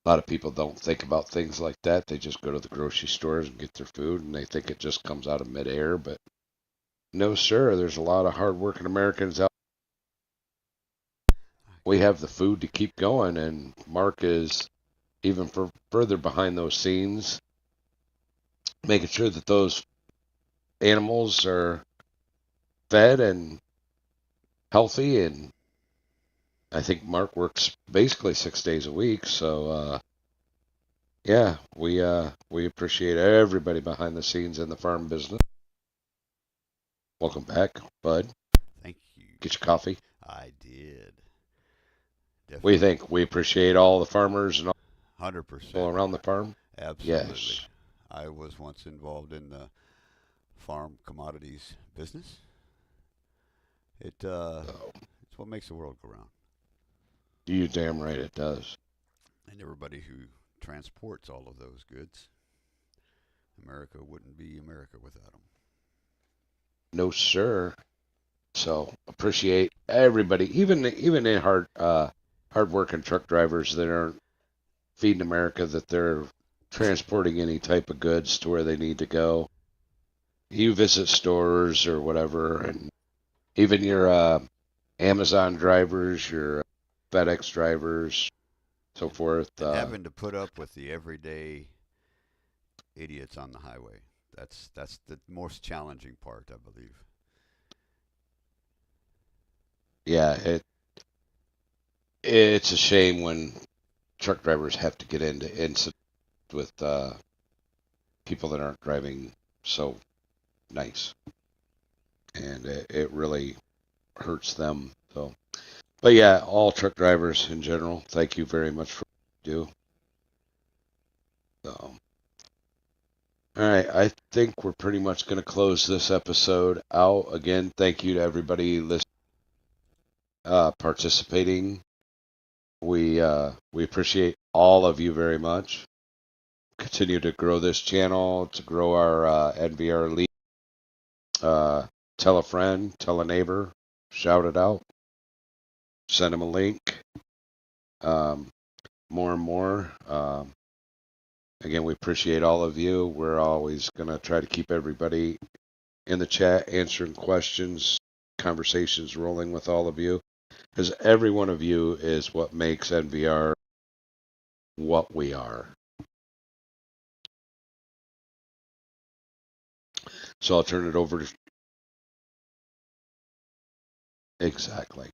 S4: lot of people don't think about things like that. They just go to the grocery stores and get their food, and they think it just comes out of midair. But no, sir. There's a lot of hardworking Americans out. We have the food to keep going, and Mark is even further behind those scenes, making sure that those animals are fed and healthy. And I think Mark works basically 6 days a week. So yeah, we appreciate everybody behind the scenes in the farm business. Welcome back, Bud.
S3: Thank you.
S4: Get your coffee.
S3: I did.
S4: What do you
S3: Definitely.
S4: think? We appreciate all the farmers and all
S3: 100%.
S4: people around the farm.
S3: Absolutely.
S4: Yes.
S3: I was once involved in the farm commodities business.
S4: So,
S3: It's what makes the world go round.
S4: you damn right it does.
S3: And everybody who transports all of those goods, America wouldn't be America without them.
S4: No, sir. So appreciate everybody, even in hard working truck drivers that aren't feeding America, that they're transporting any type of goods to where they need to go. You visit stores or whatever, and even your Amazon drivers, your FedEx drivers, so forth.
S3: And having to put up with the everyday idiots on the highway. That's the most challenging part, I believe.
S4: Yeah, it's a shame when truck drivers have to get into incidents with people that aren't driving so nice, and it really hurts them. So, but yeah, all truck drivers in general, thank you very much for what you do. So, all right, I think we're pretty much going to close this episode out. Again, thank you to everybody listening, participating. We appreciate all of you very much. Continue to grow this channel, to grow our NVR lead. Tell a friend, tell a neighbor, shout it out, send them a link. Um, more and more. Again, we appreciate all of you. We're always going to try to keep everybody in the chat answering questions, conversations rolling with all of you, because every one of you is what makes NVR what we are. So I'll turn it over to exactly.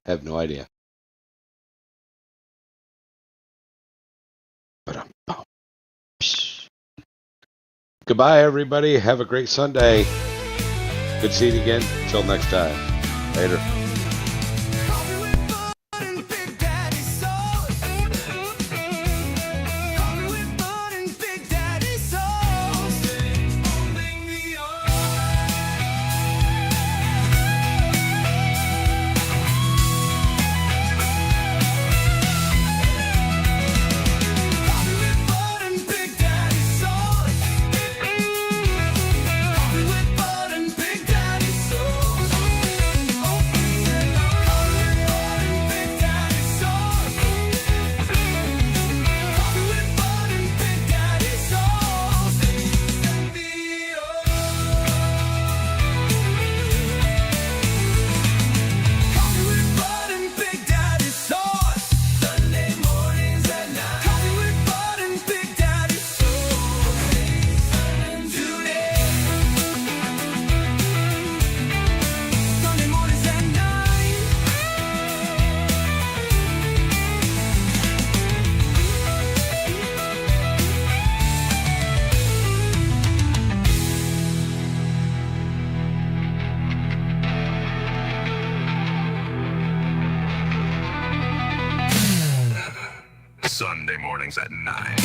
S4: Have no idea. Goodbye, everybody. Have a great Sunday. Good seeing you again. Until next time. Later.
S1: Coffee with Bud and Big Daddy sauce. Coffee with Bud and Big Daddy sauce. Holding me up. Coffee with Bud and Big Daddy sauce. Coffee with Bud and Big Daddy sauce. Coffee with Bud and Big Daddy sauce. Coffee with Bud and Big Daddy sauce. Send me Coffee with Bud and Big Daddy sauce. Sunday mornings at 9. Coffee with Bud and Big Daddy sauce. And today. Sunday mornings at 9.
S7: Sunday mornings at 9.